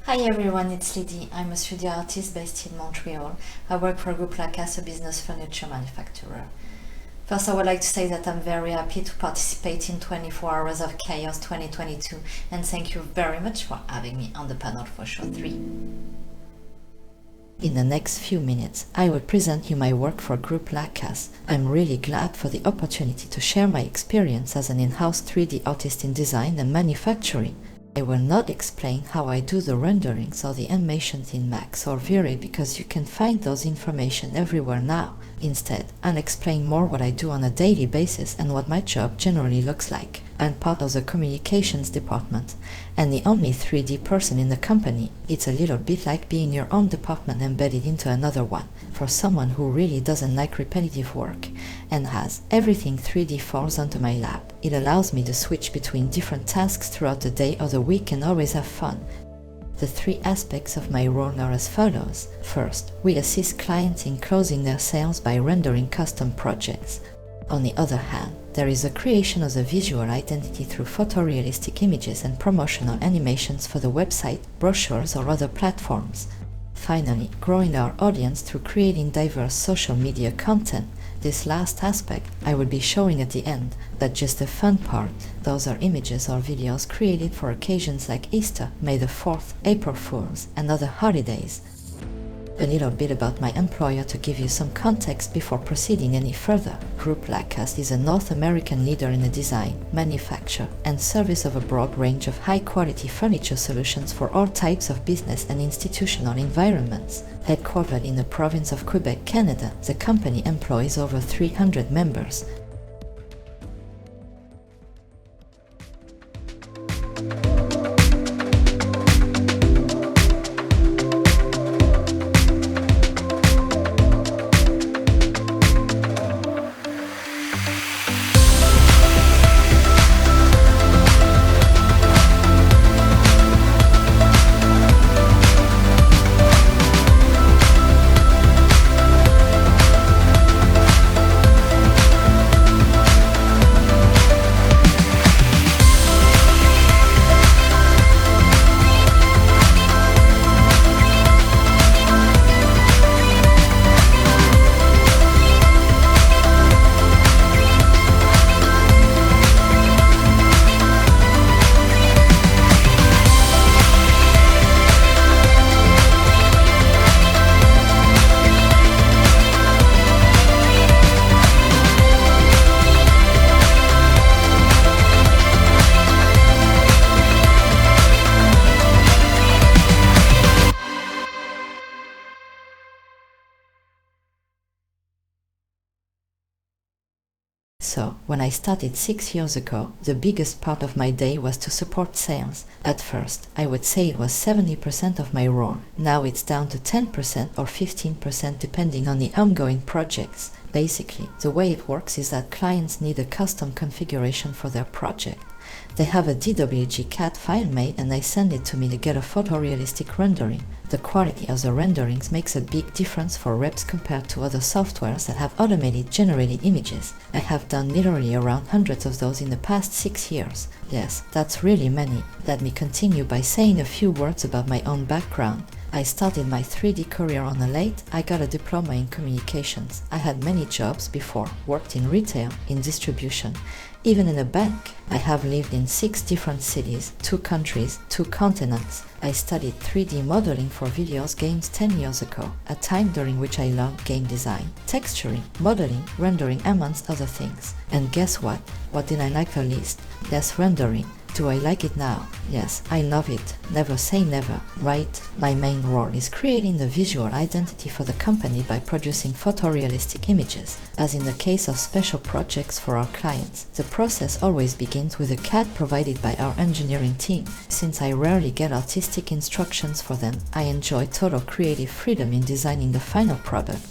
Hi everyone, it's Lydie. I'm a studio artist based in Montreal. I work for Groupe Lacasse, a business furniture manufacturer. First, I would like to say that I'm very happy to participate in 24 Hours of Chaos 2022, and thank you very much for having me on the panel for show 3. In the next few minutes, I will present you my work for Groupe Lacasse. I'm really glad for the opportunity to share my experience as an in-house 3D artist in design and manufacturing. I will not explain how I do the renderings or the animations in Max or Vray because you can find those information everywhere now. Instead, I'll explain more what I do on a daily basis and what my job generally looks like. I'm part of the communications department and the only 3D person in the company. It's a little bit like being your own department embedded into another one. For someone who really doesn't like repetitive work and has everything 3D falls onto my lap, it allows me to switch between different tasks throughout the day or the week and always have fun. The 3 aspects of my role are as follows. First, we assist clients in closing their sales by rendering custom projects. On the other hand, there is the creation of the visual identity through photorealistic images and promotional animations for the website, brochures or other platforms. Finally, growing our audience through creating diverse social media content. This last aspect I will be showing at the end, but just the fun part. Those are images or videos created for occasions like Easter, May the 4th, April Fools, and other holidays. A little bit about my employer to give you some context before proceeding any further. Groupe Lacasse is a North American leader in the design, manufacture, and service of a broad range of high-quality furniture solutions for all types of business and institutional environments. Headquartered in the province of Quebec, Canada, the company employs over 300 members. So, when I started 6 years ago, the biggest part of my day was to support sales. At first, I would say it was 70% of my role. Now it's down to 10% or 15% depending on the ongoing projects. Basically, the way it works is that clients need a custom configuration for their project. They have a DWG CAD file made and they send it to me to get a photorealistic rendering. The quality of the renderings makes a big difference for reps compared to other softwares that have automated generated images. I have done literally around hundreds of those in the past 6 years. Yes, that's really many. Let me continue by saying a few words about my own background. I started my 3D career on a late. I got a diploma in communications. I had many jobs before, worked in retail, in distribution, even in a bank. I have lived in 6 different cities, 2 countries, 2 continents. I studied 3D modeling for videos games 10 years ago, a time during which I learned game design, texturing, modeling, rendering amongst other things. And guess what? What did I like the least? Yes, rendering. Do I like it now? Yes, I love it. Never say never, right? My main role is creating the visual identity for the company by producing photorealistic images. As in the case of special projects for our clients, the process always begins with a CAD provided by our engineering team. Since I rarely get artistic instructions for them, I enjoy total creative freedom in designing the final product,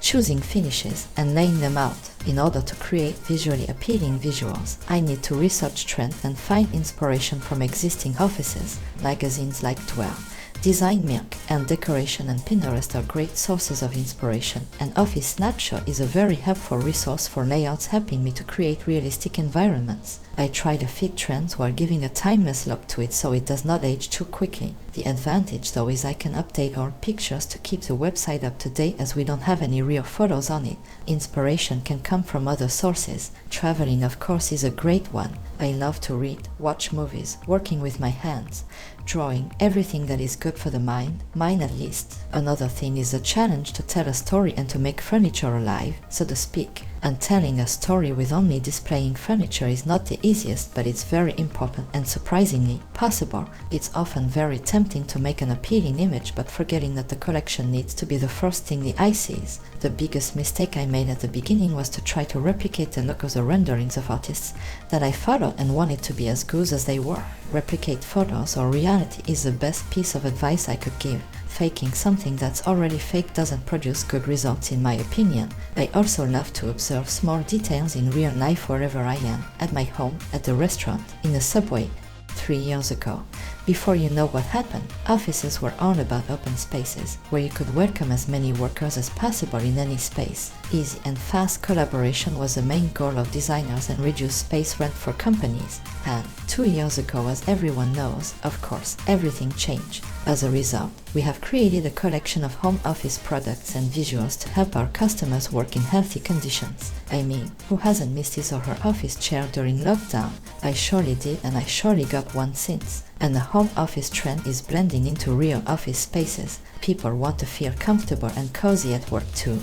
choosing finishes and laying them out. In order to create visually appealing visuals, I need to research trends and find inspiration from existing offices. Magazines like Dwell, Design Milk, and Decoration and Pinterest are great sources of inspiration, and Office Snapshot is a very helpful resource for layouts helping me to create realistic environments. I try to fit trends while giving a timeless look to it so it does not age too quickly. The The advantage though is I can update our pictures to keep the website up to date as we don't have any real photos on it. Inspiration can come from other sources. Traveling of course is a great one. I love to read, watch movies, working with my hands, drawing, everything that is good for the mind at least. Another thing is the challenge to tell a story and to make furniture alive, so to speak. And telling a story with only displaying furniture is not the easiest, but it's very important and surprisingly possible. It's often very tempting to make an appealing image, but forgetting that the collection needs to be the first thing the eye sees. The biggest mistake I made at the beginning was to try to replicate the look of the renderings of artists that I followed and wanted to be as good as they were. Replicate photos or reality is the best piece of advice I could give. Faking something that's already fake doesn't produce good results in my opinion. I also love to observe small details in real life wherever I am, at my home, at the restaurant, in the subway. 3 years ago, before you know what happened, offices were all about open spaces, where you could welcome as many workers as possible in any space. Easy and fast collaboration was the main goal of designers and reduce space rent for companies. And 2 years ago, as everyone knows, of course, everything changed. As a result, we have created a collection of home office products and visuals to help our customers work in healthy conditions. I mean, who hasn't missed his or her office chair during lockdown? I surely did, and I surely got one since. And the home office trend is blending into real office spaces. People want to feel comfortable and cozy at work too,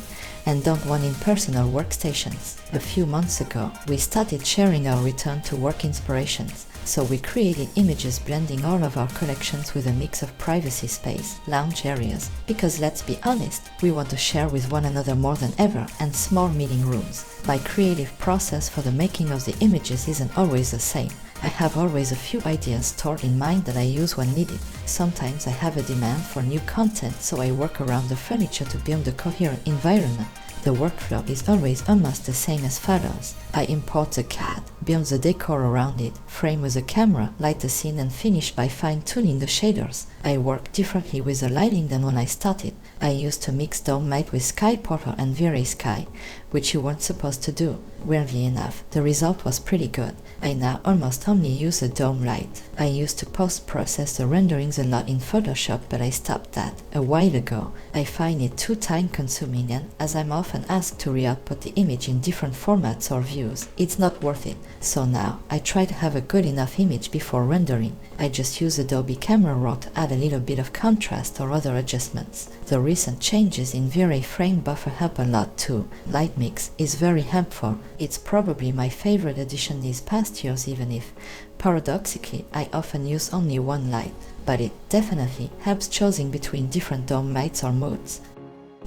and don't want impersonal workstations. A few months ago, we started sharing our return to work inspirations. So we created images blending all of our collections with a mix of privacy space, lounge areas, because let's be honest, we want to share with one another more than ever, and small meeting rooms. My creative process for the making of the images isn't always the same. I have always a few ideas stored in mind that I use when needed. Sometimes I have a demand for new content, so I work around the furniture to build a coherent environment. The workflow is always almost the same as follows. I import the CAD, build the decor around it, frame with a camera, light the scene and finish by fine-tuning the shaders. I work differently with the lighting than when I started. I used to mix dome light with sky portal and V-Ray sky, which you weren't supposed to do. Weirdly enough, the result was pretty good. I now almost only use a dome light. I used to post-process the renderings a lot in Photoshop, but I stopped that a while ago. I find it too time-consuming, and as I'm often asked to re-output the image in different formats or views, it's not worth it. So now, I try to have a good enough image before rendering. I just use Adobe Camera Raw to add a little bit of contrast or other adjustments. The recent changes in V-Ray frame buffer help a lot too. Light mix is very helpful. It's probably my favorite addition these past years, even if, paradoxically, I often use only one light. But it definitely helps choosing between different dome lights or modes.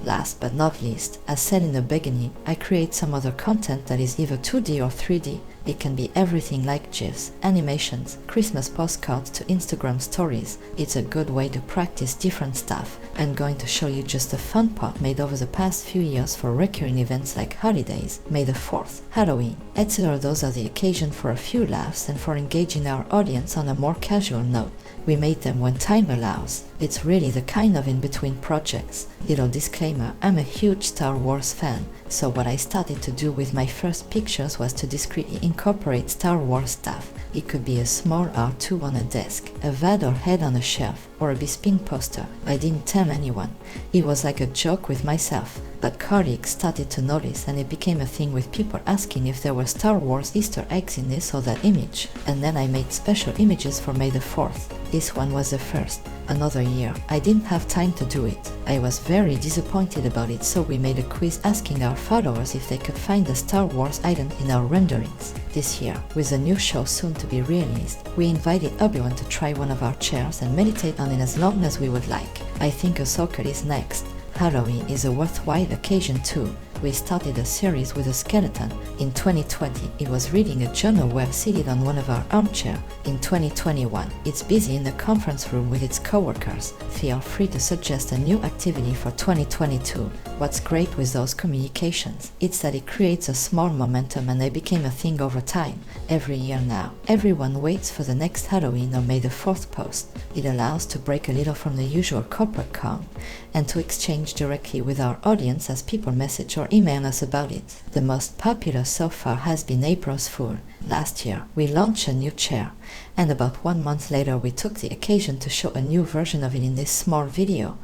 Last but not least, as said in the beginning, I create some other content that is either 2D or 3D. It can be everything like GIFs, animations, Christmas postcards to Instagram stories. It's a good way to practice different stuff. I'm going to show you just a fun part made over the past few years for recurring events like holidays, May the 4th, Halloween, etc. Those are the occasion for a few laughs and for engaging our audience on a more casual note. We made them when time allows. It's really the kind of in-between projects. Little disclaimer, I'm a huge Star Wars fan, so what I started to do with my first pictures was to discreetly incorporate Star Wars stuff. It could be a small R2 on a desk, a Vador head on a shelf, or a Bespin poster. I didn't tell anyone. It was like a joke with myself. But colleagues started to notice, and it became a thing with people asking if there were Star Wars Easter eggs in this or that image. And then I made special images for May the 4th. This one was the first. Another year, I didn't have time to do it. I was very disappointed about it, so we made a quiz asking our followers if they could find a Star Wars item in our renderings. This year, with a new show soon to be released, we invited everyone to try one of our chairs and meditate on it as long as we would like. I think a circle is next. Halloween is a worthwhile occasion too. We started a series with a skeleton. In 2020, it was reading a journal while seated on one of our armchairs. In 2021, it's busy in the conference room with its co-workers. Feel free to suggest a new activity for 2022. What's great with those communications, it's that it creates a small momentum and they became a thing over time. Every year now, everyone waits for the next Halloween or May the 4th post. It allows to break a little from the usual corporate calm and to exchange directly with our audience as people message or email us about it. The most popular so far has been April's Fool. Last year, we launched a new chair, and about 1 month later we took the occasion to show a new version of it in this small video.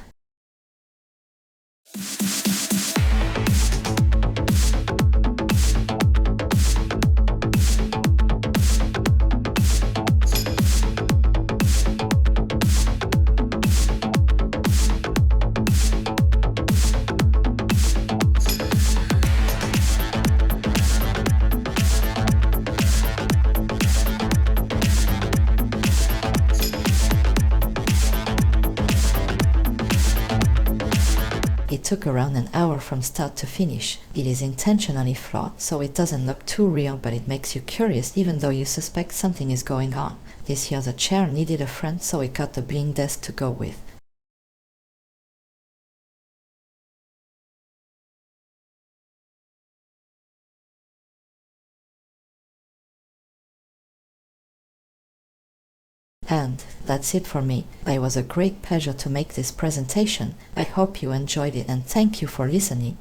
It took around an hour from start to finish. It is intentionally flawed, so it doesn't look too real, but it makes you curious even though you suspect something is going on. This year the chair needed a friend, so we got the bling desk to go with. And that's it for me. It was a great pleasure to make this presentation. I hope you enjoyed it and thank you for listening.